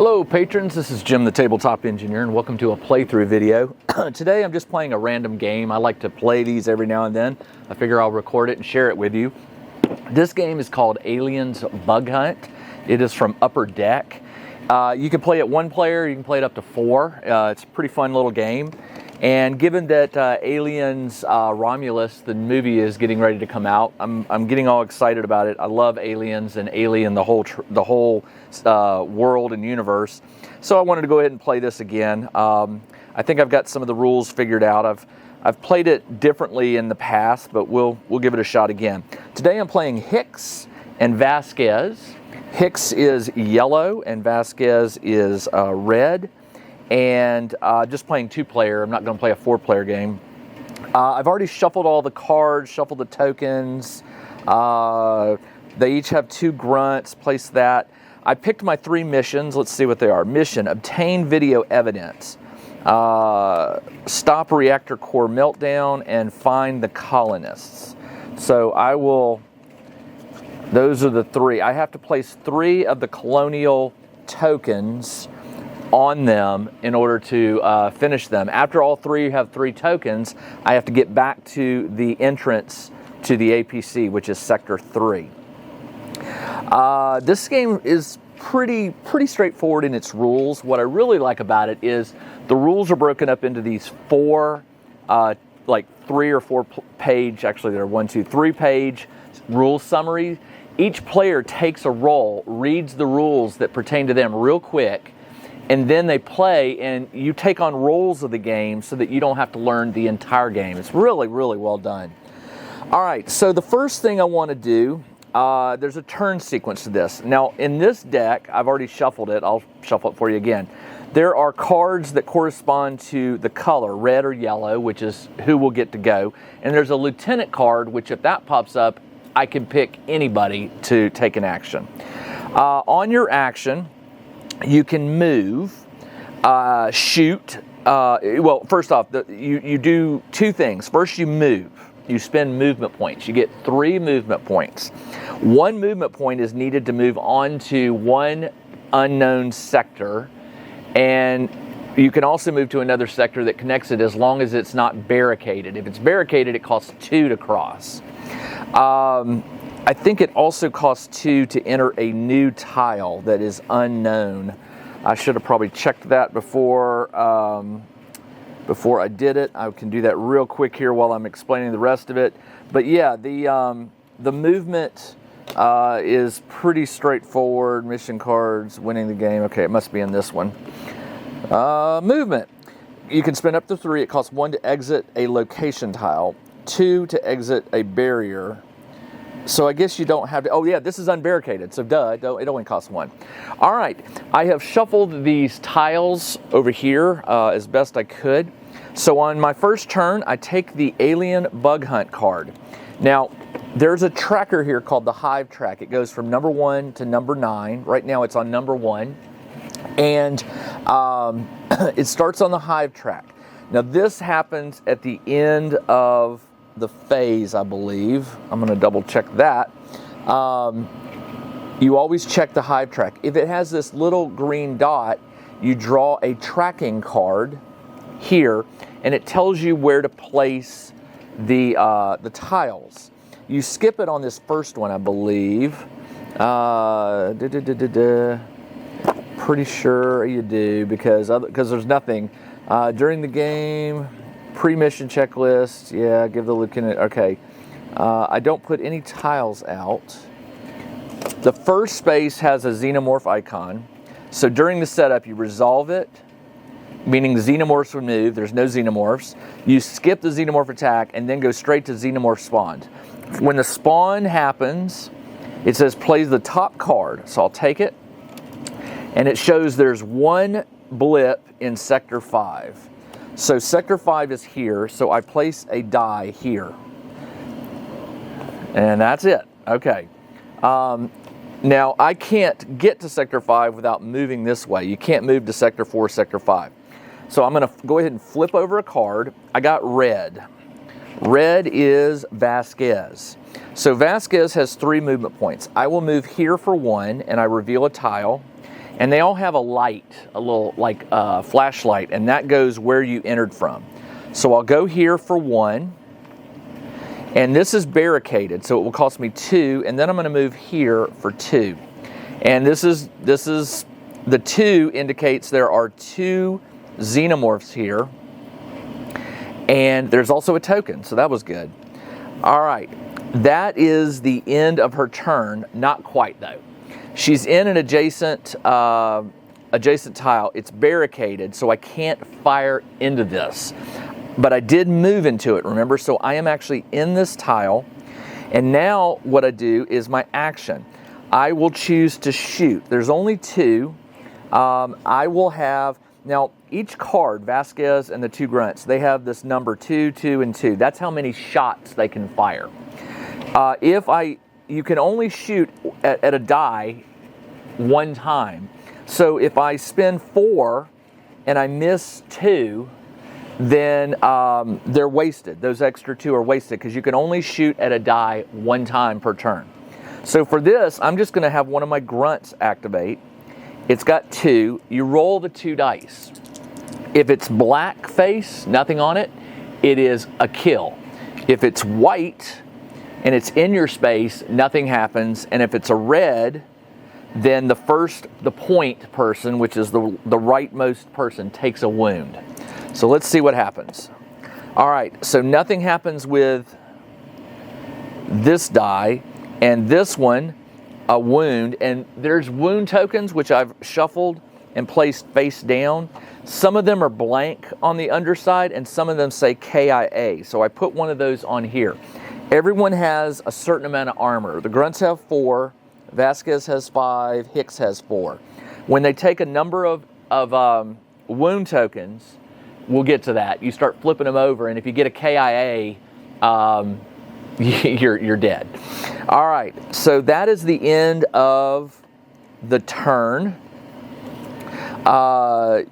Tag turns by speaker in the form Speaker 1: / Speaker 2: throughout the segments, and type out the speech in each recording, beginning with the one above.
Speaker 1: Hello patrons, this is Jim the Tabletop Engineer and welcome to a playthrough video. Today I'm just playing a random game. I like to play these every now and then. I figure I'll record it and share it with you. This game is called Aliens Bug Hunt. It is from Upper Deck. You can play it one player, you can play it up to four. It's a pretty fun little game. And given that Aliens Romulus, the movie, is getting ready to come out, I'm getting all excited about it. I love Aliens and Alien, the whole world and universe. So I wanted to go ahead and play this again. I think I've got some of the rules figured out. I've played it differently in the past, but we'll give it a shot again. Today I'm playing Hicks and Vasquez. Hicks is yellow and Vasquez is red. And just playing two-player. I'm not going to play a four-player game. I've already shuffled all the cards, shuffled the tokens. They each have two grunts. Place that. I picked my three missions. Let's see what they are. Mission: obtain video evidence, stop reactor core meltdown, and find the colonists. So I will. Those are the three. I have to place three of the colonial tokens on them in order to finish them. After all three have three tokens, I have to get back to the entrance to the APC, which is Sector 3. This game is pretty straightforward in its rules. What I really like about it is the rules are broken up into these four, like 3 or 4 page, actually there are 3 page rule summaries. Each player takes a roll, reads the rules that pertain to them real quick, and then they play, and you take on roles of the game so that you don't have to learn the entire game. It's really well done. All right, so the first thing I want to do, there's a turn sequence to this. Now, in this deck, I've already shuffled it. I'll shuffle it for you again. There are cards that correspond to the color, red or yellow, which is who will get to go. And there's a lieutenant card, which if that pops up, I can pick anybody to take an action. On your action, you can move, shoot. Well, first off, you do two things. First, you move. You spend movement points. You get 3 movement points. 1 movement point is needed to move on to one unknown sector, and you can also move to another sector that connects it as long as it's not barricaded. If it's barricaded, it costs 2 to cross. I think it also costs 2 to enter a new tile that is unknown. I should have probably checked that before I did it. I can do that real quick here while I'm explaining the rest of it. But yeah, the movement is pretty straightforward. Mission cards, winning the game. Okay, it must be in this one. Movement. You can spend up to 3. It costs 1 to exit a location tile, 2 to exit a barrier. So I guess you don't have to. Oh yeah, this is unbarricaded, so duh, it only costs 1. All right, I have shuffled these tiles over here as best I could. So on my first turn, I take the Alien Bug Hunt card. Now, there's a tracker here called the Hive Track. It goes from number 1 to number 9. Right now it's on number 1. And it starts on the Hive Track. Now this happens at the end of the phase, I believe. I'm going to double check that. You always check the Hive Track. If it has this little green dot, you draw a tracking card here, and it tells you where to place the tiles. You skip it on this first one, I believe. Pretty sure you do because there's nothing during the game. Pre-mission checklist, yeah, give the lieutenant, okay. I don't put any tiles out. The first space has a xenomorph icon. So during the setup, you resolve it, meaning xenomorphs would move. There's no xenomorphs. You skip the xenomorph attack and then go straight to xenomorph spawned. When the spawn happens, it says play the top card. So I'll take it, and it shows there's 1 blip in Sector 5. So Sector 5 is here, so I place a die here. And that's it. Okay. Now, I can't get to Sector 5 without moving this way. You can't move to Sector 4, Sector 5. So I'm going to go ahead and flip over a card. I got red. Red is Vasquez. So Vasquez has 3 movement points. I will move here for 1, and I reveal a tile. And they all have a light, a little like flashlight, and that goes where you entered from. So I'll go here for 1, and this is barricaded, so it will cost me 2, and then I'm going to move here for 2. And this is the 2 indicates there are 2 xenomorphs here, and there's also a token, so that was good. All right, that is the end of her turn. Not quite though. She's in an adjacent tile. It's barricaded, so I can't fire into this. But I did move into it, remember? So I am actually in this tile. And now what I do is my action. I will choose to shoot. There's only 2. I will have, now each card, Vasquez and the 2 grunts, they have this number 2, 2, and 2. That's how many shots they can fire. You can only shoot at a die 1 time. So if I spend 4 and I miss 2, then they're wasted. Those extra 2 are wasted because you can only shoot at a die 1 time per turn. So for this, I'm just going to have one of my grunts activate. It's got 2. You roll the 2 dice. If it's black face, nothing on it, it is a kill. If it's white and it's in your space, nothing happens. And if it's a red, then the point person, which is the rightmost person, takes a wound. So let's see what happens. All right, so nothing happens with this die, and this one, a wound. And there's wound tokens, which I've shuffled and placed face down. Some of them are blank on the underside, and some of them say KIA. So I put one of those on here. Everyone has a certain amount of armor. The grunts have 4, Vasquez has 5, Hicks has 4. When they take a number of wound tokens, we'll get to that. You start flipping them over, and if you get a KIA, you're dead. All right, so that is the end of the turn.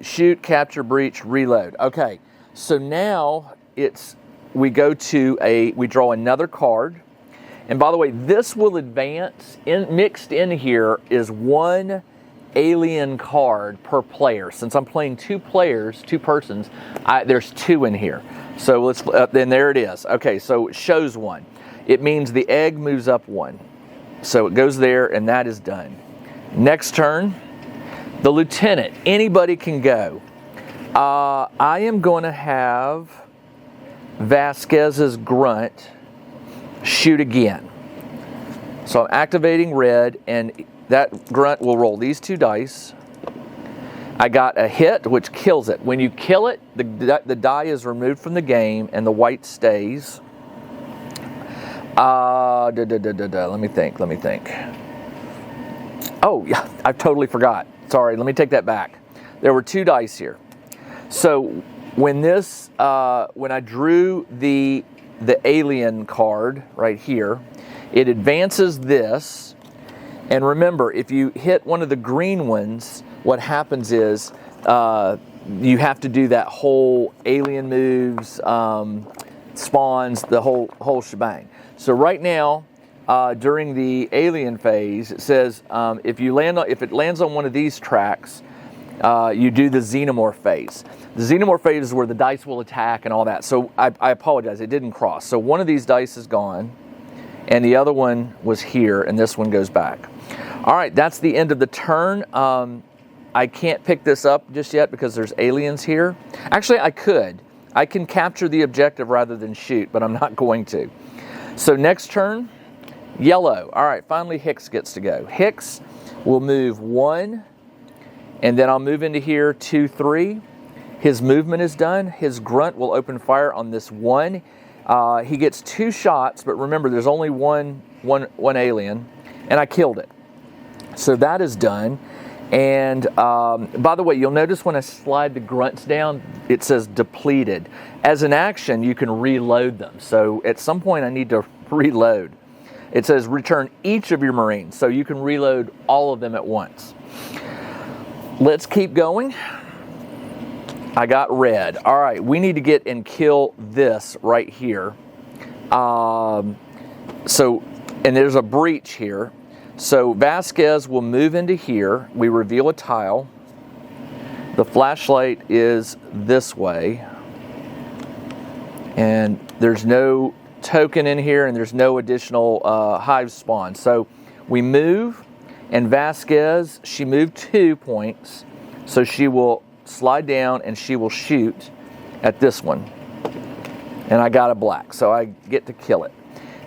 Speaker 1: Shoot, capture, breach, reload. Okay, so now we draw another card. And by the way, this will advance. Mixed in here is 1 alien card per player. Since I'm playing 2 players, 2 persons, there's 2 in here. So then there it is. Okay, so it shows 1. It means the egg moves up 1. So it goes there, and that is done. Next turn, the lieutenant. Anybody can go. I am going to have Vasquez's grunt shoot again. So I'm activating red, and that grunt will roll these 2 dice. I got a hit, which kills it. When you kill it, the die is removed from the game, and the white stays. Let me think. Oh, yeah, I totally forgot. Sorry, let me take that back. There were 2 dice here. So when I drew the alien card right here, it advances this. And remember, if you hit one of the green ones, what happens is you have to do that whole alien moves, spawns, the whole shebang. So right now, during the alien phase, it says if it lands on one of these tracks, you do the xenomorph phase. The xenomorph phase is where the dice will attack and all that. So I apologize, it didn't cross. So one of these dice is gone, and the other one was here, and this one goes back. All right, that's the end of the turn. I can't pick this up just yet because there's aliens here. Actually, I could. I can capture the objective rather than shoot, but I'm not going to. So next turn, yellow. All right, finally Hicks gets to go. Hicks will move 1, and then I'll move into here 2, 3. His movement is done. His grunt will open fire on this 1. He gets 2 shots, but remember, there's only one alien, and I killed it. So that is done. And by the way, you'll notice when I slide the grunts down, it says depleted. As an action, you can reload them. So at some point, I need to reload. It says return each of your Marines. So you can reload all of them at once. Let's keep going. I got red. All right, we need to get and kill this right here. And there's a breach here. So Vasquez will move into here. We reveal a tile. The flashlight is this way. And there's no token in here, and there's no additional hive spawn. So we move, and Vasquez, she moved 2 points. So she will slide down, and she will shoot at this one. And I got a black, so I get to kill it.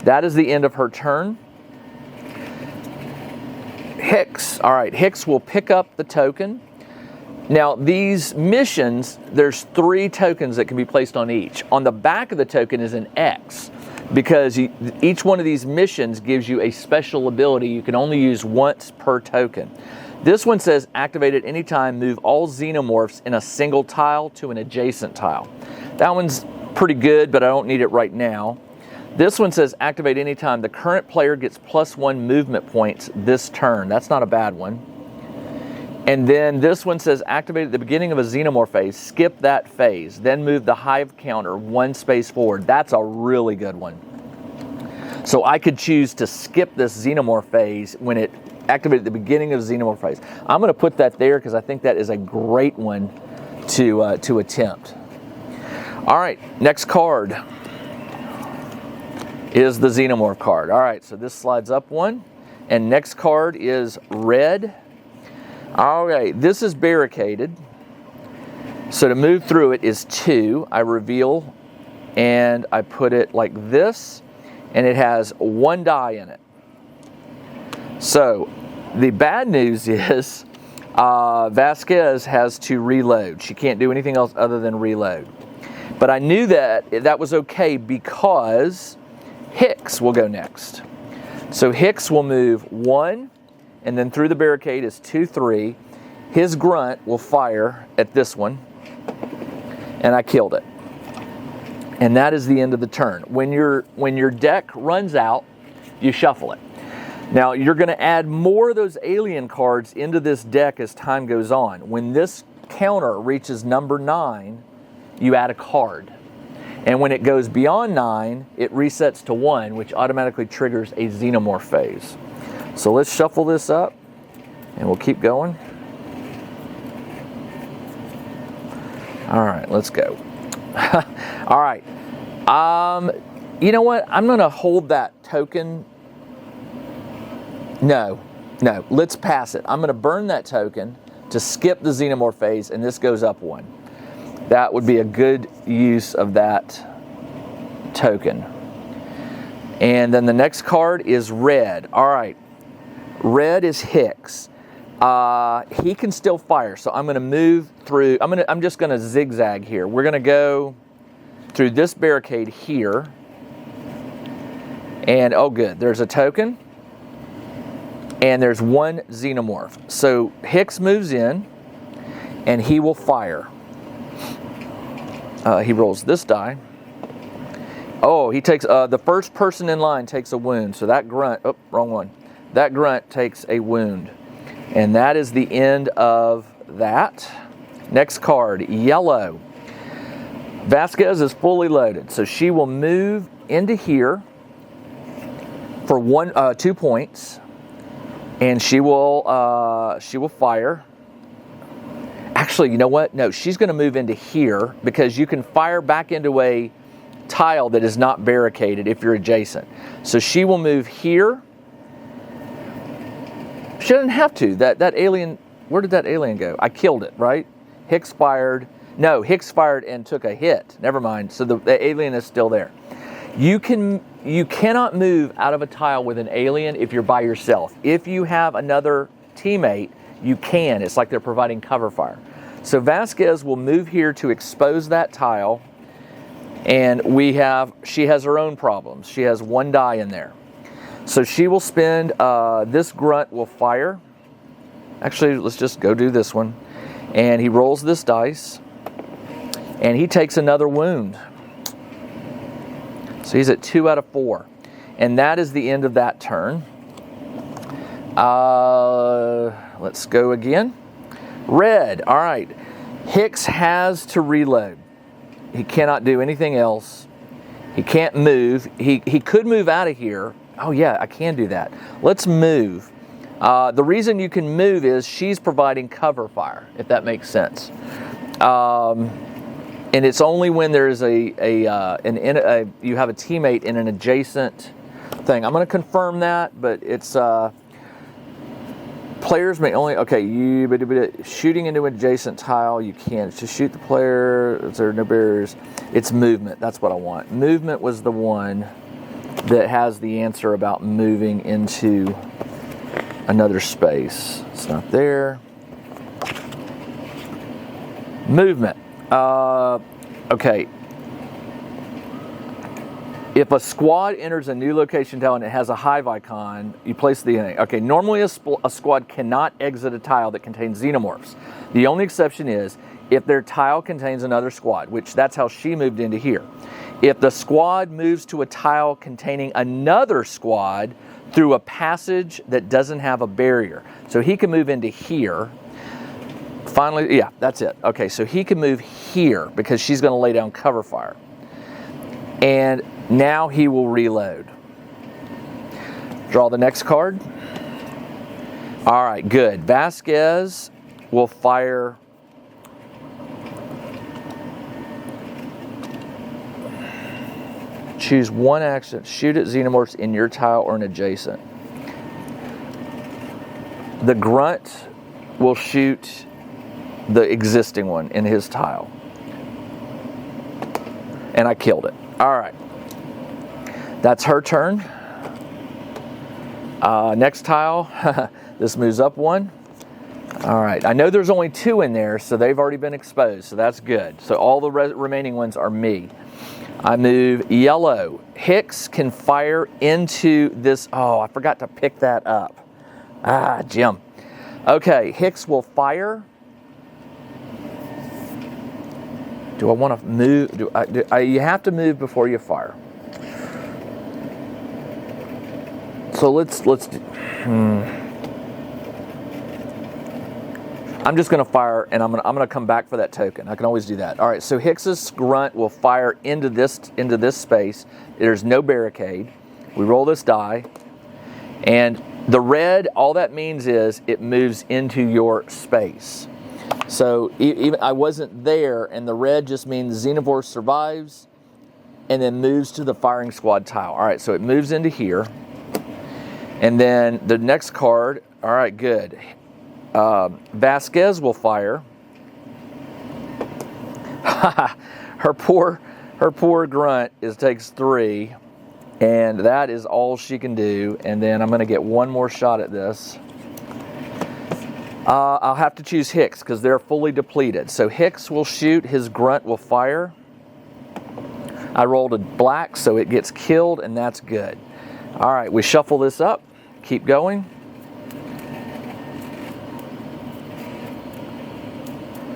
Speaker 1: That is the end of her turn. Hicks. All right, Hicks will pick up the token. Now, these missions, there's 3 tokens that can be placed on each. On the back of the token is an X, because each one of these missions gives you a special ability you can only use once per token. This one says, activate at any time, move all xenomorphs in a single tile to an adjacent tile. That one's pretty good, but I don't need it right now. This one says, activate anytime the current player gets +1 movement points this turn. That's not a bad one. And then this one says, activate at the beginning of a xenomorph phase, skip that phase, then move the hive counter 1 space forward. That's a really good one. So I could choose to skip this xenomorph phase when it activated at the beginning of the xenomorph phase. I'm going to put that there because I think that is a great one to attempt. All right, next card is the xenomorph card. All right, so this slides up 1, and next card is red. All right, this is barricaded. So to move through it is 2. I reveal, and I put it like this, and it has 1 die in it. So the bad news is Vasquez has to reload. She can't do anything else other than reload. But I knew that was okay because Hicks will go next. So Hicks will move 1, and then through the barricade is 2, 3. His grunt will fire at this one, and I killed it. And that is the end of the turn. When your deck runs out, you shuffle it. Now, you're going to add more of those alien cards into this deck as time goes on. When this counter reaches number 9, you add a card. And when it goes beyond 9, it resets to 1, which automatically triggers a xenomorph phase. So let's shuffle this up, and we'll keep going. All right, let's go. All right. You know what? I'm going to hold that token. No, let's pass it. I'm going to burn that token to skip the xenomorph phase, and this goes up 1. That would be a good use of that token. And then the next card is red. All right, red is Hicks. He can still fire, so I'm going to move through. I'm just going to zigzag here. We're going to go through this barricade here, and oh, good. There's a token, and there's 1 xenomorph. So Hicks moves in, and he will fire. He rolls this die. Oh, he takes the first person in line takes a wound. So that grunt, oh, wrong one. That grunt takes a wound. And that is the end of that. Next card, yellow. Vasquez is fully loaded. So she will move into here for 2 points. And she will fire. Actually, you know what? No, she's going to move into here because you can fire back into a tile that is not barricaded if you're adjacent. So she will move here. She doesn't have to. That alien, where did that alien go? I killed it, right? Hicks fired. No, Hicks fired and took a hit. Never mind. So the alien is still there. You cannot move out of a tile with an alien if you're by yourself. If you have another teammate, you can. It's like they're providing cover fire. So Vasquez will move here to expose that tile, and she has her own problems. She has 1 die in there. So she will spend, this grunt will fire. Actually, let's just go do this one. And he rolls this dice, and he takes another wound. So he's at 2 out of 4. And that is the end of that turn. Let's go again. Red. All right. Hicks has to reload. He cannot do anything else. He can't move. He could move out of here. Oh, yeah, I can do that. Let's move. The reason you can move is she's providing cover fire, if that makes sense. And it's only when there's you have a teammate in an adjacent thing. I'm going to confirm that, but it's players may only shooting into an adjacent tile. You can to shoot the player. There are no barriers. It's movement. That's what I want. Movement was the one that has the answer about moving into another space. It's not there. Movement. Okay. If a squad enters a new location tile and it has a hive icon, you place the enemy. Okay, normally a squad cannot exit a tile that contains xenomorphs. The only exception is if their tile contains another squad, which that's how she moved into here. If the squad moves to a tile containing another squad through a passage that doesn't have a barrier. So he can move into here. Finally, yeah, that's it. Okay, so he can move here because she's going to lay down cover fire. And now he will reload. Draw the next card. All right, good. Vasquez will fire. Choose one action. Shoot at xenomorphs in your tile or an adjacent. The grunt will shoot the existing one in his tile. And I killed it. All right. That's her turn. Next tile. This moves up one. All right. I know there's only two in there, so they've already been exposed, so that's good. So all the remaining ones are me. I move yellow. Hicks can fire into this. Oh, I forgot to pick that up. Jim. Okay, Hicks will fire. Do I want to move? You have to move before you fire. So let's do. I'm just going to fire, and I'm going to come back for that token. I can always do that. All right. So Hicks's grunt will fire into this space. There's no barricade. We roll this die, and the red. All that means is it moves into your space. So even I wasn't there, and the red just means Xenomorph survives, and then moves to the firing squad tile. All right. So it moves into here, and then the next card. All right. Good. Vasquez will fire. her poor grunt takes 3, and that is all she can do. And then I'm going to get one more shot at this. I'll have to choose Hicks because they're fully depleted. So Hicks will shoot. His grunt will fire. I rolled a black, so it gets killed, and that's good. All right, we shuffle this up. Keep going.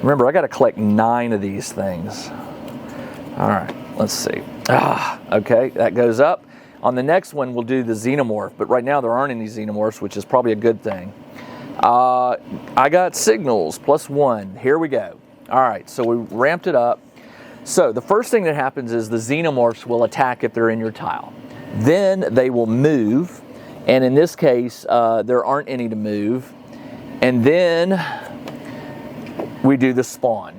Speaker 1: Remember, I got to collect 9 of these things. All right, let's see. Okay, that goes up. On the next one, we'll do the xenomorph, but right now there aren't any xenomorphs, which is probably a good thing. I got signals, +1. Here we go. All right, so we ramped it up. So the first thing that happens is the xenomorphs will attack if they're in your tile. Then they will move, and in this case, there aren't any to move. And then we do the spawn.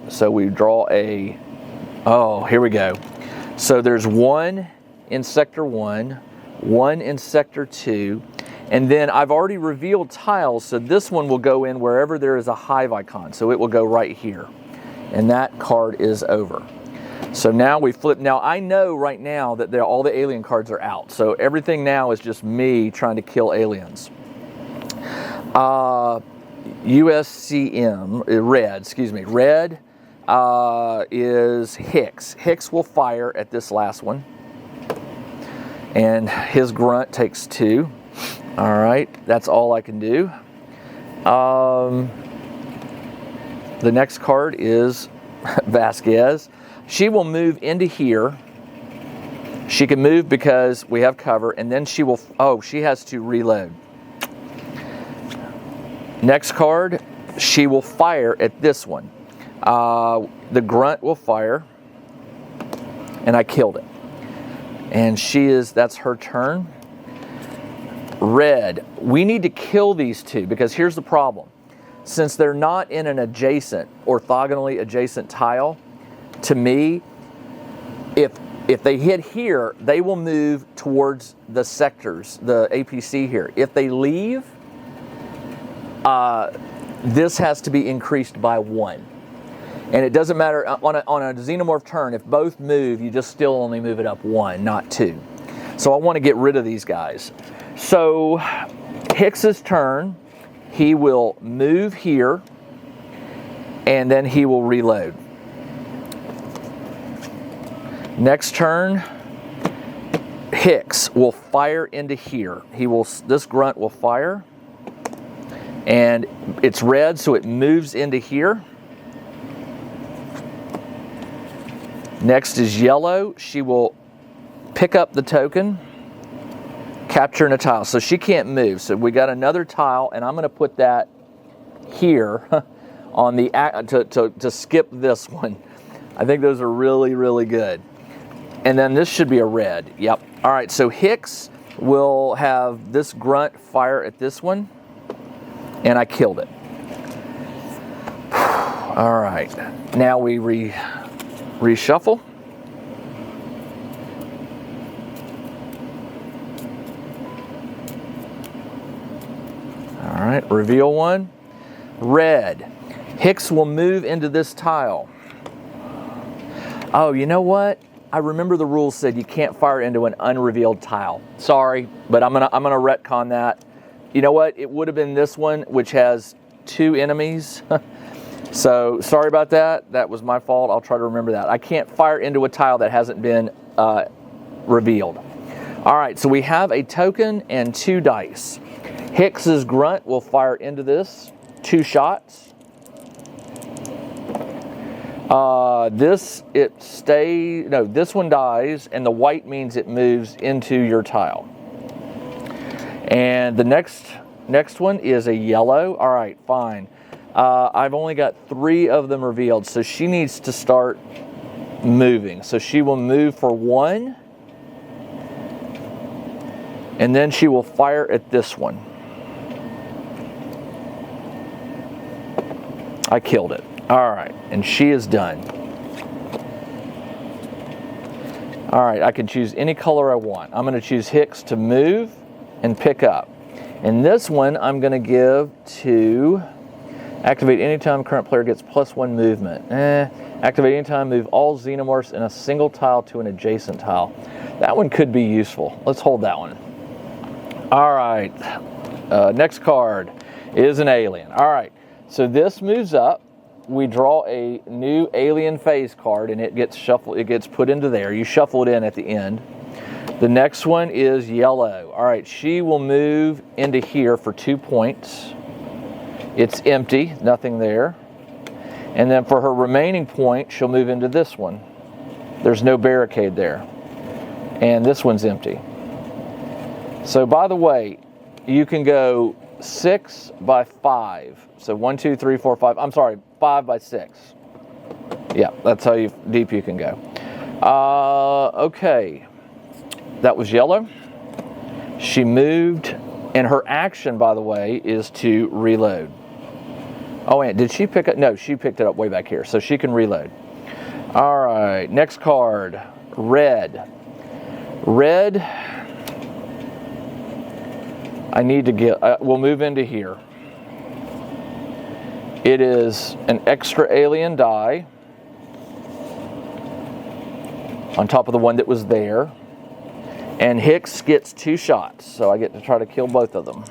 Speaker 1: So we draw a, here we go. So there's 1 in sector 1, 1 in sector 2, and then I've already revealed tiles, so this one will go in wherever there is a hive icon. So it will go right here. And that card is over. So now we flip. Now I know right now that all the alien cards are out. So everything now is just me trying to kill aliens. USCM, red is Hicks. Hicks will fire at this last one. And his grunt takes 2. All right, that's all I can do. The next card is Vasquez. She will move into here. She can move because we have cover, and then she will, she has to reload. Next card, she will fire at this one. The grunt will fire, and I killed it. And that's her turn. red. We need to kill these two because here's the problem. Since they're not in an adjacent, orthogonally adjacent tile, to me, if they hit here, they will move towards the sectors, the APC here. If they leave, this has to be increased by 1. And it doesn't matter, on a xenomorph turn, if both move, you just still only move it up 1, not 2. So I want to get rid of these guys. So Hicks's turn, he will move here, and then he will reload. Next turn, Hicks will fire into here. This grunt will fire, and it's red, so it moves into here. Next is yellow. She will pick up the token, capture in a tile. So she can't move. So we got another tile, and I'm going to put that here on the to skip this one. I think those are really, really good. And then this should be a red. Yep. All right, so Hicks will have this grunt fire at this one, and I killed it. All right, now we reshuffle. All right, reveal one. Red. Hicks will move into this tile. Oh, you know what? I remember the rules said you can't fire into an unrevealed tile. Sorry, but I'm gonna retcon that. You know what? It would have been this one, which has 2 enemies. So sorry about that. That was my fault. I'll try to remember that. I can't fire into a tile that hasn't been revealed. All right, so we have a token and 2 dice. Hicks's grunt will fire into this, 2 shots. This one dies, and the white means it moves into your tile. And the next one is a yellow. All right, fine. I've only got 3 of them revealed, so she needs to start moving. So she will move for 1, and then she will fire at this one. I killed it. All right, and she is done. All right, I can choose any color I want. I'm going to choose Hicks to move and pick up. And this one I'm going to give to activate anytime current player gets +1 movement. Activate anytime, move all xenomorphs in a single tile to an adjacent tile. That one could be useful. Let's hold that one. All right, next card is an alien. All right, so this moves up. We draw a new alien phase card, and it gets shuffled. It gets put into there. You shuffle it in at the end. The next one is yellow. All right, she will move into here for 2 points. It's empty, nothing there. And then for her remaining point, she'll move into this one. There's no barricade there. And this one's empty. So by the way, you can go 6 by 5. So 1, 2, 3, 4, 5. I'm sorry, 5 by 6. Yeah, that's how deep you can go. Okay. That was yellow. She moved, and her action, by the way, is to reload. Oh, and did she pick it? No, she picked it up way back here, so she can reload. All right, next card, red. Red, I need to get, we'll move into here. It is an extra alien die on top of the one that was there. And Hicks gets 2 shots, so I get to try to kill both of them.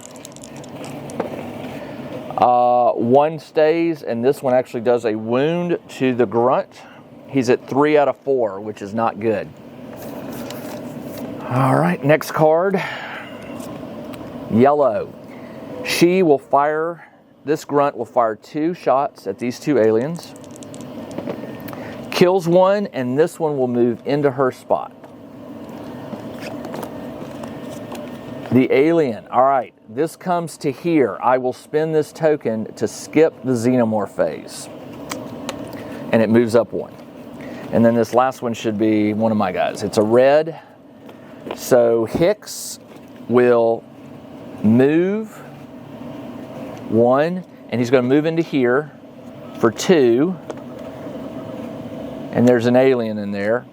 Speaker 1: 1 stays, and this one actually does a wound to the grunt. He's at 3 out of 4, which is not good. All right, next card. Yellow. She will fire, this grunt will fire 2 shots at these 2 aliens. Kills one, and this one will move into her spot. The alien, all right, this comes to here. I will spend this token to skip the xenomorph phase. And it moves up 1. And then this last one should be one of my guys. It's a red. So Hicks will move 1, and he's going to move into here for 2, and there's an alien in there.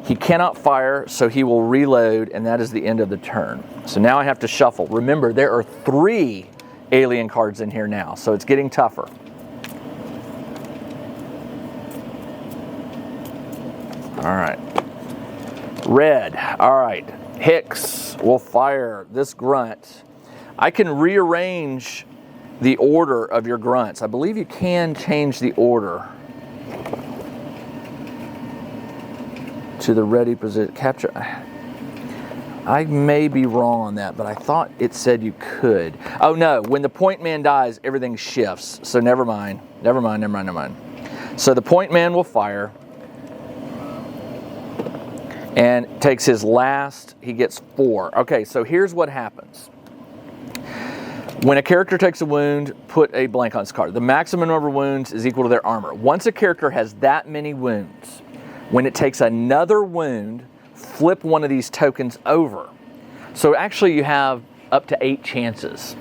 Speaker 1: He cannot fire, so he will reload, and that is the end of the turn. So now I have to shuffle. Remember, there are 3 alien cards in here now, so it's getting tougher. All right. Red. All right. Hicks will fire this grunt. I can rearrange the order of your grunts. I believe you can change the order to the ready position. Capture. I may be wrong on that, but I thought it said you could. Oh no, when the point man dies, everything shifts. So never mind. Never mind, never mind, never mind. So the point man will fire and takes his last, he gets 4. Okay, so here's what happens. When a character takes a wound, put a blank on his card. The maximum number of wounds is equal to their armor. Once a character has that many wounds, when it takes another wound, flip one of these tokens over. So actually you have up to 8 chances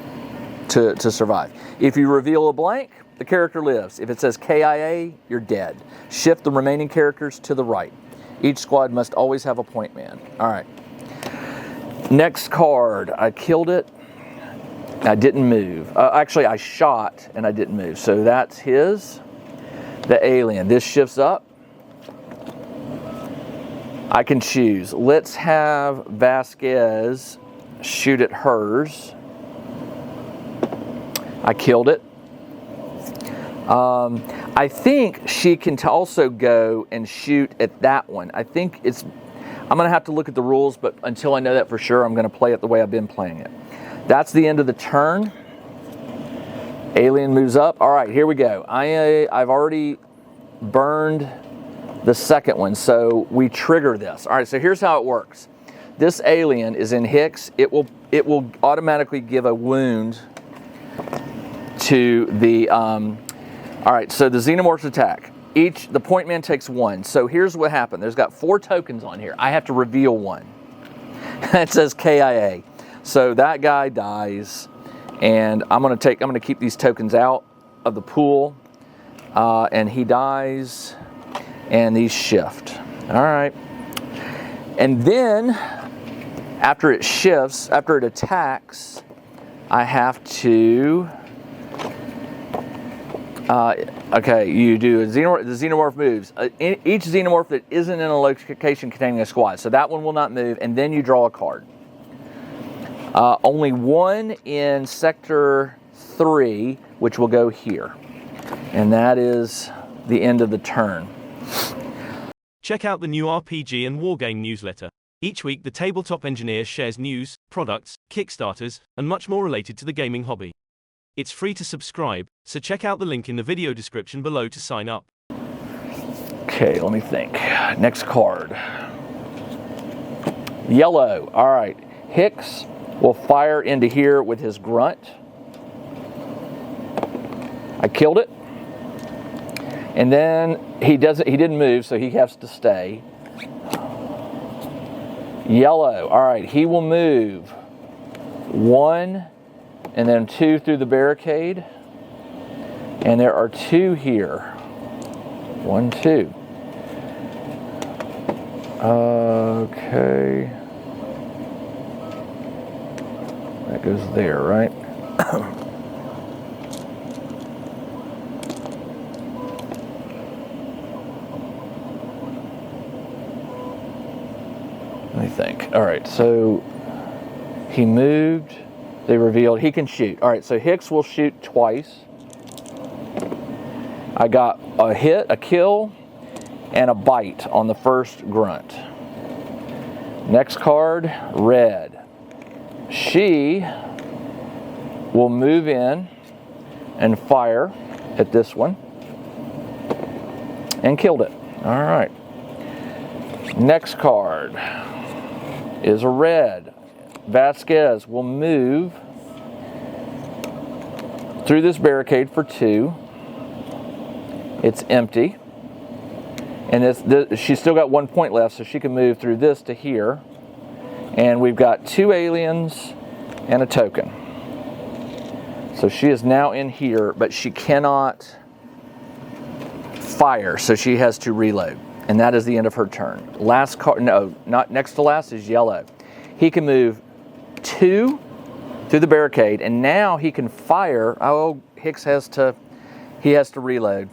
Speaker 1: to survive. If you reveal a blank, the character lives. If it says KIA, you're dead. Shift the remaining characters to the right. Each squad must always have a point man. All right. Next card. I killed it. I didn't move. Actually, I shot and I didn't move. So that's his. The alien. This shifts up. I can choose. Let's have Vasquez shoot at hers. I killed it. I think she can also go and shoot at that one. I think it's, I'm going to have to look at the rules, but until I know that for sure, I'm going to play it the way I've been playing it. That's the end of the turn. Alien moves up. All right, here we go. I've already burned the second one, so we trigger this. All right, so here's how it works. This alien is in Hicks. It will automatically give a wound to the, all right, so the Xenomorphs attack. The point man takes 1. So here's what happened. There's got 4 tokens on here. I have to reveal 1. It says KIA. So that guy dies, and I'm gonna keep these tokens out of the pool, and he dies, and these shift. All right. And then after it shifts, after it attacks, I have to okay, you do the xenomorph moves. Each xenomorph that isn't in a location containing a squad. So that one will not move, and then you draw a card. Only 1 in Sector 3, which will go here. And that is the end of the turn.
Speaker 2: Check out the new RPG and Wargame newsletter. Each week, the Tabletop Engineer shares news, products, Kickstarters, and much more related to the gaming hobby. It's free to subscribe, so check out the link in the video description below to sign up.
Speaker 1: Okay, let me think. Next card. Yellow. All right. Hicks will fire into here with his grunt. I killed it. And then he didn't move, so he has to stay. Yellow. All right, he will move 1 and then 2 through the barricade. And there are 2 here. 1, 2. Okay. That goes there, right? Let me think. All right, so he moved. They revealed he can shoot. All right, so Hicks will shoot twice. I got a hit, a kill, and a bite on the first grunt. Next card, red. She will move in and fire at this one and killed it. All right. Next card is a red. Vasquez will move through this barricade for 2. It's empty. And she's still got 1 point left, so she can move through this to here. And we've got 2 aliens and a token. So she is now in here, but she cannot fire, so she has to reload. And that is the end of her turn. Last card, no, not next to last is yellow. He can move 2 through the barricade, and now he can fire. Oh, Hicks has to reload.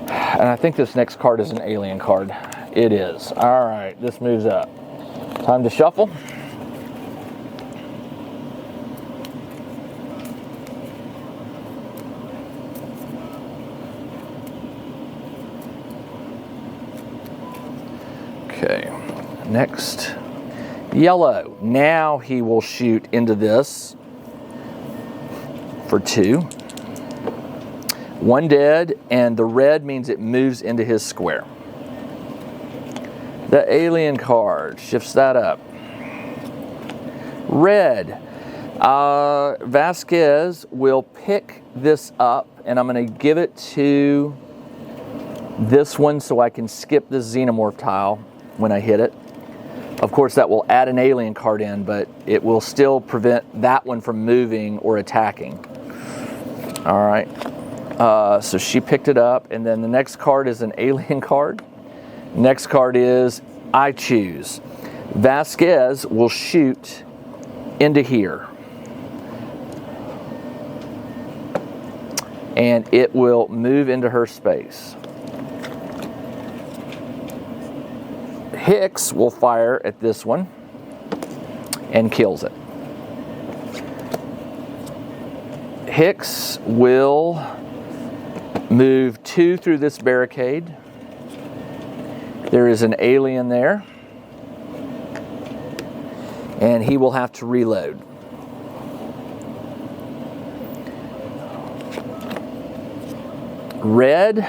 Speaker 1: And I think this next card is an alien card. It is. All right, this moves up. Time to shuffle. Okay, next, yellow. Now he will shoot into this for 2. 1 dead, and the red means it moves into his square. The alien card shifts that up. Red. Vasquez will pick this up, and I'm going to give it to this one so I can skip this xenomorph tile when I hit it. Of course, that will add an alien card in, but it will still prevent that one from moving or attacking. All right. So she picked it up, and then the next card is an alien card. Next card is I choose. Vasquez will shoot into here. And it will move into her space. Hicks will fire at this one and kills it. Hicks will move 2 through this barricade. There is an alien there, and he will have to reload. Red,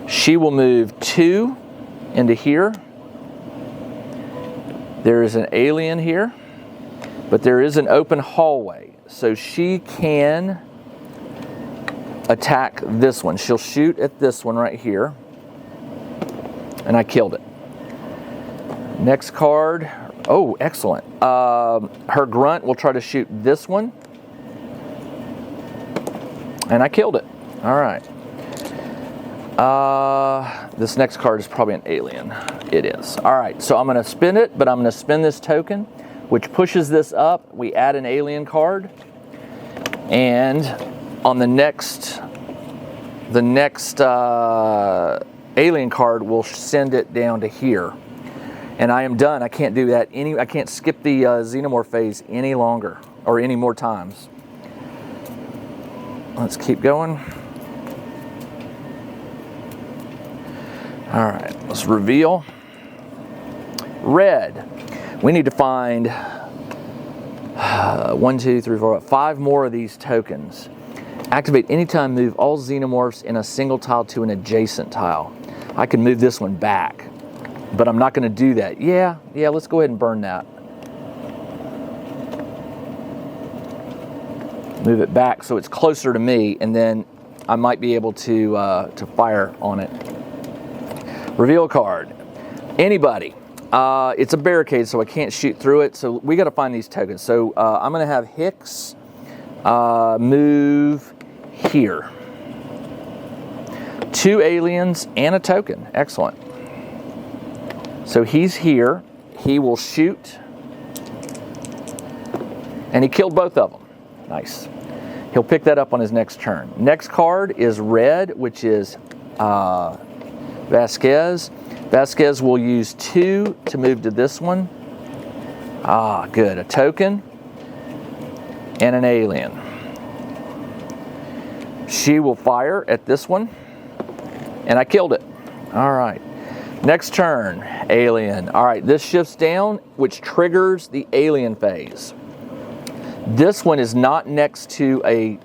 Speaker 1: she will move 2 into here. There is an alien here, but there is an open hallway, so she can attack this one. She'll shoot at this one right here, and I killed it. Next card, oh, excellent. Her grunt will try to shoot this one, and I killed it. All right. This next card is probably an alien. It is. All right, so I'm going to spin it, but I'm going to spin this token, which pushes this up. We add an alien card, and on the next alien card, we'll send it down to here. And I am done. I can't do that I can't skip the xenomorph phase any longer or any more times. Let's keep going. All right, let's reveal. Red. We need to find 1, 2, 3, 4, 5 more of these tokens. Activate anytime, move all xenomorphs in a single tile to an adjacent tile. I can move this one back, but I'm not going to do that. Yeah, let's go ahead and burn that. Move it back so it's closer to me, and then I might be able to fire on it. Reveal a card. Anybody. It's a barricade, so I can't shoot through it, so we got to find these tokens. So I'm going to have Hicks move here. 2 aliens and a token. Excellent. So he's here. He will shoot. And he killed both of them. Nice. He'll pick that up on his next turn. Next card is red, which is Vasquez. Vasquez will use 2 to move to this one. Ah, good. A token and an alien. She will fire at this one, and I killed it. All right. Next turn, alien. All right, this shifts down, which triggers the alien phase. This one is not next to a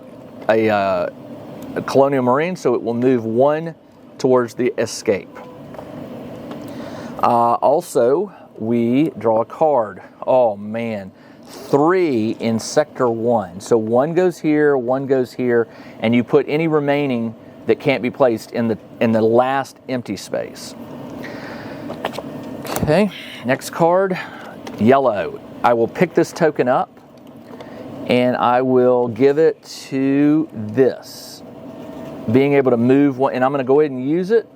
Speaker 1: colonial marine, so it will move 1 towards the escape. Also, we draw a card. Oh man, 3 in sector 1. So 1 goes here, 1 goes here, and you put any remaining that can't be placed in the last empty space. Okay, next card, yellow. I will pick this token up, and I will give it to this. Being able to move one, and I'm going to go ahead and use it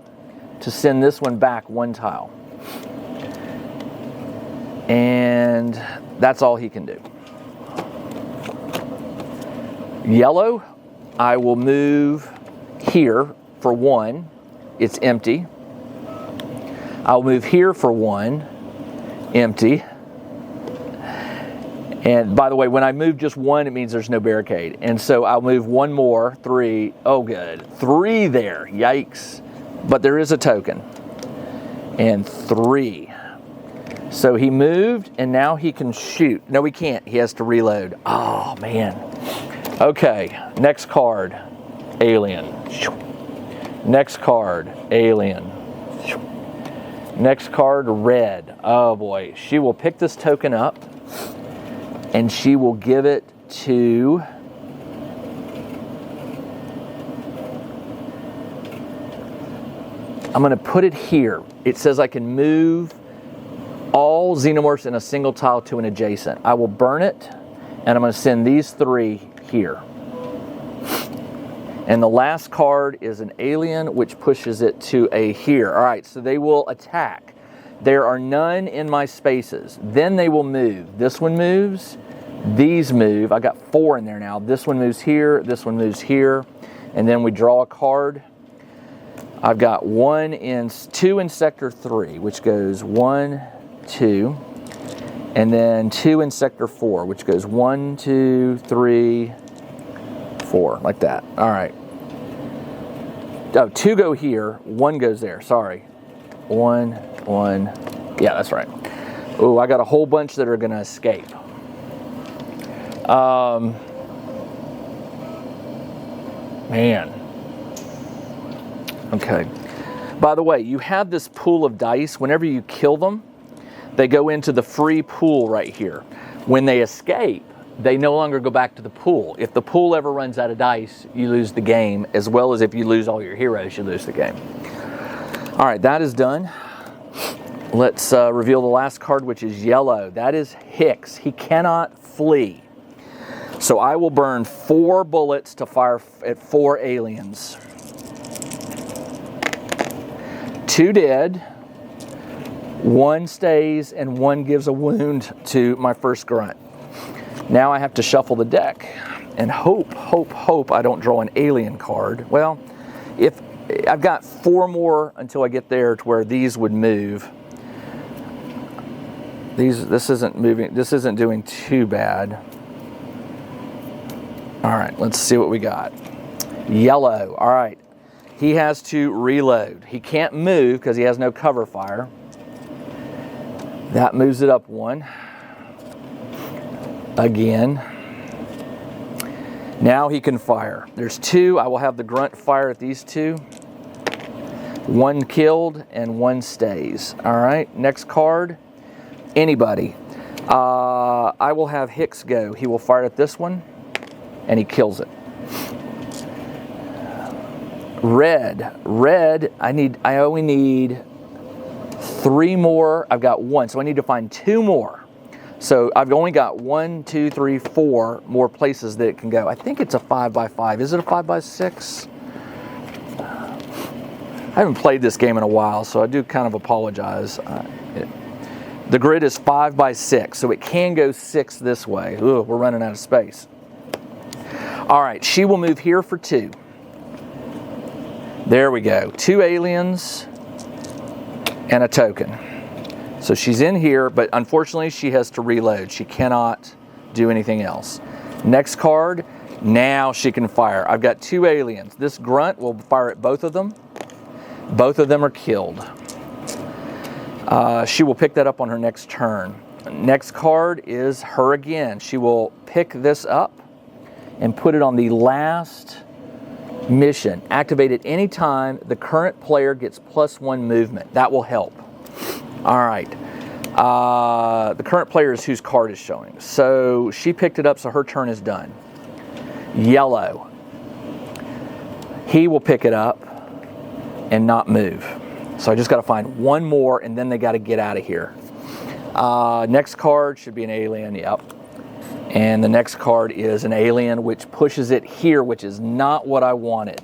Speaker 1: to send this one back one tile. And that's all he can do. Yellow, I will move here for one. It's empty. I'll move here for one. Empty. And by the way, when I move just one, it means there's no barricade. And so I'll move one more, 3. Oh, good. 3 there. Yikes. But there is a token. And 3. So he moved, and now he can shoot. No, he can't. He has to reload. Oh, man. Okay. Next card. Alien. Next card. Alien. Next card. Red. Oh, boy. She will pick this token up, and she will give it to... I'm going to put it here. It says I can move all xenomorphs in a single tile to an adjacent. I will burn it, and I'm going to send these 3 here. And the last card is an alien, which pushes it to a here. All right, so they will attack. There are none in my spaces. Then they will move. This one moves. These move. I got 4 in there now. This one moves here. This one moves here. And then we draw a card. I've got 2 in sector 3, which goes 1, 2, and then 2 in sector 4, which goes 1, 2, 3, 4, like that. All right. Oh, 2 go here, 1 goes there. Sorry. 1, 1. Yeah, that's right. Oh, I got a whole bunch that are going to escape. Man. Okay. By the way, you have this pool of dice. Whenever you kill them, they go into the free pool right here. When they escape, they no longer go back to the pool. If the pool ever runs out of dice, you lose the game, as well as if you lose all your heroes, you lose the game. All right, that is done. Let's reveal the last card, which is yellow. That is Hicks. He cannot flee. So I will burn 4 bullets to fire at 4 aliens. 2 dead, 1 stays, and 1 gives a wound to my first grunt. Now I have to shuffle the deck and hope I don't draw an alien card. Well, if I've got 4 more until I get there to where these would move. This isn't moving. This isn't doing too bad. All right, let's see what we got. Yellow. All right. He has to reload. He can't move because he has no cover fire. That moves it up 1. Again. Now he can fire. There's 2. I will have the grunt fire at these 2. 1 killed and 1 stays. All right, next card. Anybody. I will have Hicks go. He will fire at this one, and he kills it. Red, I only need 3 more. I've got 1, so I need to find 2 more. So I've only got 1, 2, 3, 4 more places that it can go. I think it's a 5x5. Is it a 5x6? I haven't played this game in a while, so I do kind of apologize. The grid is 5x6, so it can go 6 this way. Ugh, we're running out of space. All right, she will move here for 2. There we go. 2 aliens and a token. So she's in here, but unfortunately she has to reload. She cannot do anything else. Next card, now she can fire. I've got 2 aliens. This grunt will fire at both of them. Both of them are killed. She will pick that up on her next turn. Next card is her again. She will pick this up and put it on the last mission. Activate at any time the current player gets +1 movement. That will help. All right. The current player is whose card is showing. So she picked it up, so her turn is done. Yellow. He will pick it up and not move. So I just got to find 1 more, and then they got to get out of here. Next card should be an alien. Yep. And the next card is an alien, which pushes it here, which is not what I wanted.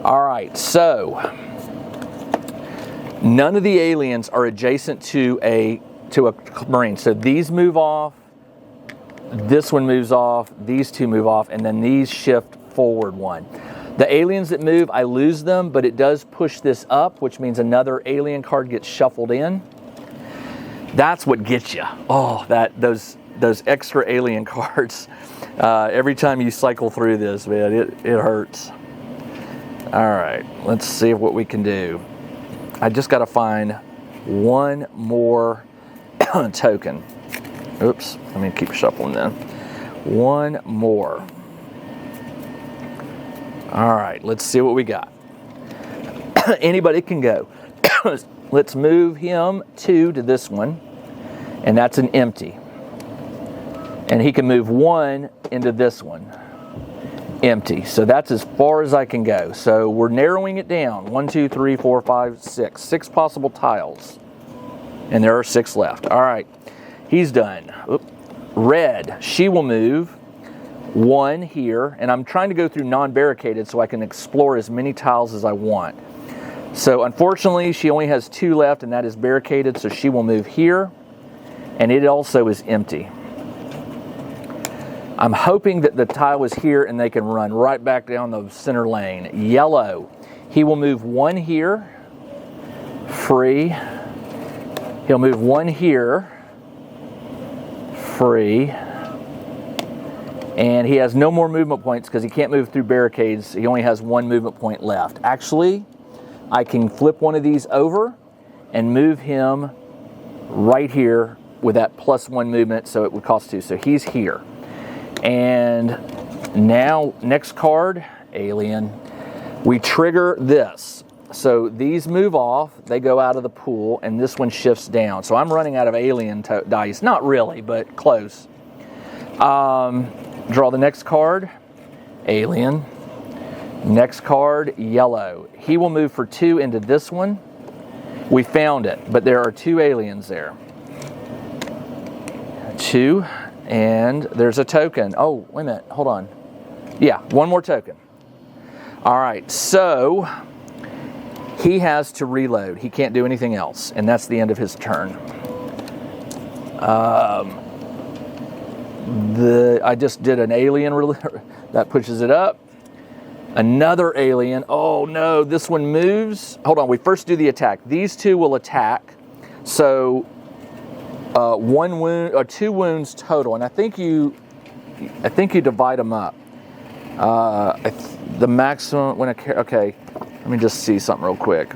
Speaker 1: All right, so none of the aliens are adjacent to a Marine. So these move off, this one moves off, these two move off, and then these shift forward one. The aliens that move, I lose them, but it does push this up, which means another alien card gets shuffled in. That's what gets you. Oh, those extra alien cards. Every time you cycle through this, man, it hurts. All right, let's see what we can do. I just got to find one more token. Oops, let me keep shuffling then. One more. All right, let's see what we got. Anybody can go. Let's move him to this one, and that's an empty. And he can move one into this one, empty. So that's as far as I can go. So we're narrowing it down. 1, 2, 3, 4, 5, 6. 6 possible tiles. And there are 6 left. All right, he's done. Oop. Red, she will move 1 here, and I'm trying to go through non-barricaded so I can explore as many tiles as I want. So unfortunately, she only has 2 left, and that is barricaded, so she will move here, and it also is empty. I'm hoping that the tile is here and they can run right back down the center lane. Yellow, he will move 1 here, free. He'll move 1 here, free. And he has no more movement points because he can't move through barricades. He only has 1 movement point left. Actually, I can flip one of these over and move him right here with that +1 movement, so it would cost 2. So he's here. And now, next card, alien. We trigger this. So these move off, they go out of the pool, and this one shifts down. So I'm running out of alien dice. Not really, but close. Draw the next card, alien. Next card, yellow. He will move for 2 into this one. We found it, but there are 2 aliens there. 2, and there's a token. Oh, wait a minute, hold on. Yeah, 1 more token. All right, so he has to reload. He can't do anything else, and that's the end of his turn. I just did an alien, that pushes it up. Another alien. Oh no, this one moves. Hold on, we first do the attack. These 2 will attack. So 1 wound or 2 wounds total, and I think you divide them up. The maximum okay. Let me just see something real quick.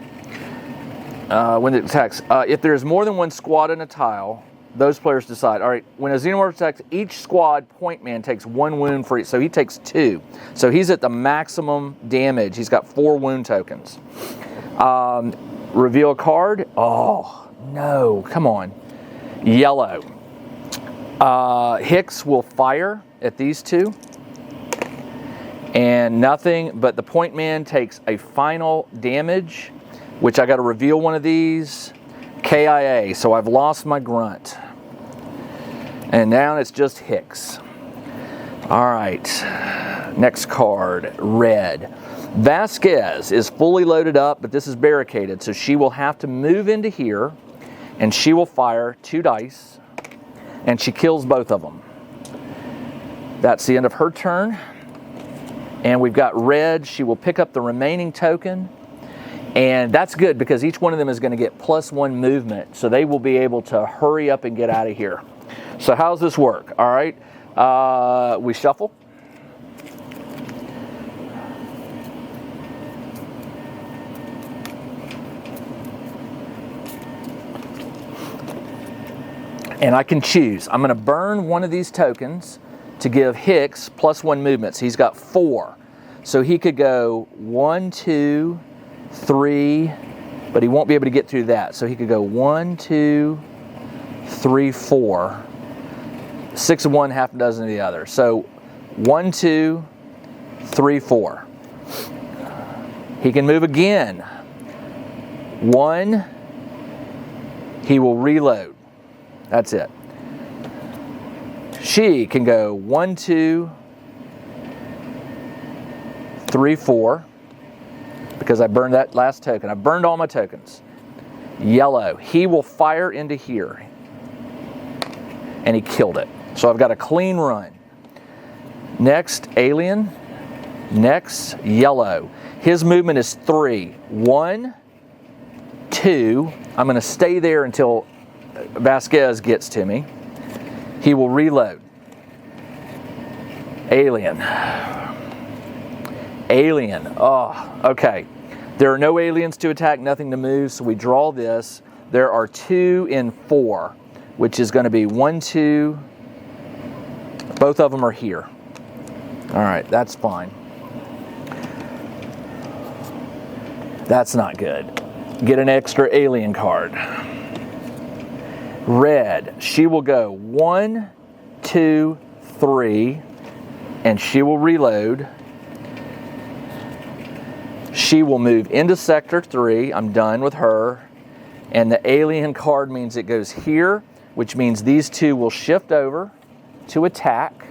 Speaker 1: When it attacks, if there's more than 1 squad in a tile, those players decide. All right, when a xenomorph attacks, each squad point man takes 1 wound for each, so he takes 2. So he's at the maximum damage. He's got 4 wound tokens. Reveal a card. Oh no, come on. Yellow. Hicks will fire at these 2. And nothing, but the point man takes a final damage, which I got to reveal one of these. KIA, so I've lost my grunt. And now it's just Hicks. All right, next card, red. Vasquez is fully loaded up, but this is barricaded, so she will have to move into here, and she will fire 2 dice, and she kills both of them. That's the end of her turn. And we've got red. She will pick up the remaining token. And that's good because each one of them is going to get +1 movement. So they will be able to hurry up and get out of here. So how's this work? All right. We shuffle. And I can choose. I'm going to burn one of these tokens to give Hicks +1 movement. So he's got 4. So he could go 1, 2, 3, but he won't be able to get through that. So he could go 1, 2, 3, 4. 6 of one, half a dozen of the other. So 1, 2, 3, 4. He can move again. 1. He will reload. That's it. She can go 1, 2, 3, 4, because I burned that last token. I burned all my tokens. Yellow. He will fire into here. And he killed it. So I've got a clean run. Next, alien. Next, yellow. His movement is 3. 1, 2. I'm going to stay there until Vasquez gets to me. He will reload. Alien. Alien. Oh, okay. There are no aliens to attack, nothing to move, so we draw this. There are 2 in 4, which is going to be 1, 2. Both of them are here. All right, that's fine. That's not good. Get an extra alien card. Red. She will go 1, 2, 3, and she will reload. She will move into Sector 3. I'm done with her. And the alien card means it goes here, which means these 2 will shift over to attack.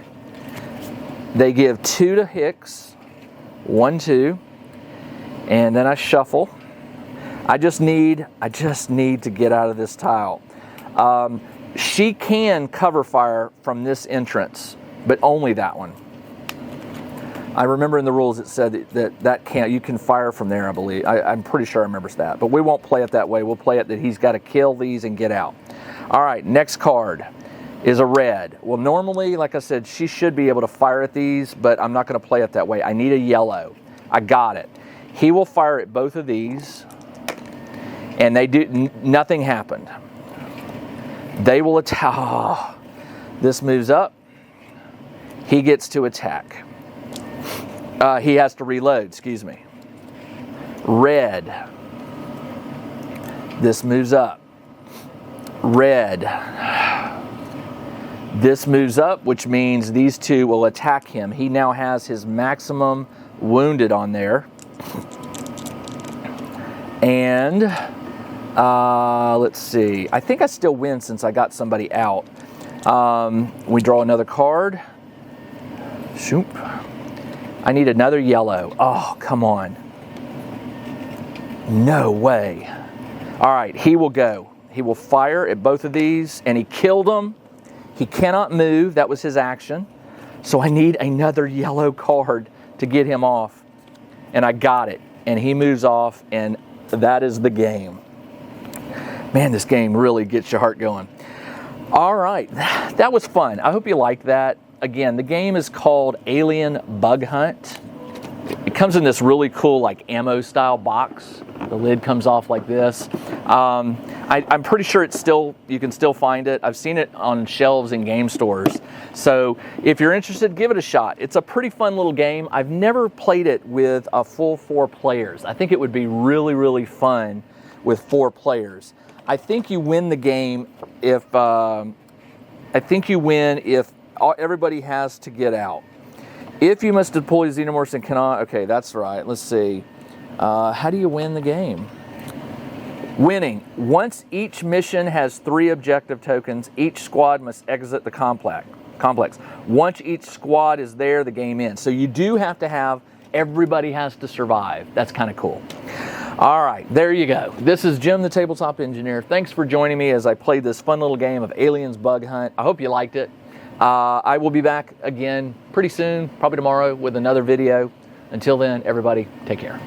Speaker 1: They give 2 to Hicks. 1, 2. And then I shuffle. I just need to get out of this tile. She can cover fire from this entrance, but only that one. I remember in the rules it said that can't. You can fire from there, I believe. I'm pretty sure I remember that. But we won't play it that way. We'll play it that he's got to kill these and get out. All right, next card is a red. Well, normally, like I said, she should be able to fire at these, but I'm not going to play it that way. I need a yellow. I got it. He will fire at both of these, and they do. Nothing happened. They will attack. Oh, this moves up. He gets to attack. He has to reload, excuse me. Red. This moves up. Red. This moves up, which means these 2 will attack him. He now has his maximum wounded on there. And let's see. I think I still win since I got somebody out. We draw another card. Shoop. I need another yellow. Oh, come on. No way. All right, he will go. He will fire at both of these, and he killed them. He cannot move. That was his action. So I need another yellow card to get him off. And I got it. And he moves off, and that is the game. Man, this game really gets your heart going. All right, that was fun. I hope you liked that. Again, the game is called Alien Bug Hunt. It comes in this really cool like ammo style box. The lid comes off like this. I'm pretty sure you can still find it. I've seen it on shelves in game stores. So if you're interested, give it a shot. It's a pretty fun little game. I've never played it with a full 4 players. I think it would be really, really fun with 4 players. I think you win the game if everybody has to get out. If you must deploy xenomorphs and cannot, okay, that's right. Let's see. How do you win the game? Winning. Once each mission has 3 objective tokens, each squad must exit the complex. Once each squad is there, the game ends. So you do have to have, everybody has to survive. That's kind of cool. All right, there you go. This is Jim, the Tabletop Engineer. Thanks for joining me as I played this fun little game of Aliens Bug Hunt. I hope you liked it. I will be back again pretty soon, probably tomorrow, with another video. Until then, everybody, take care.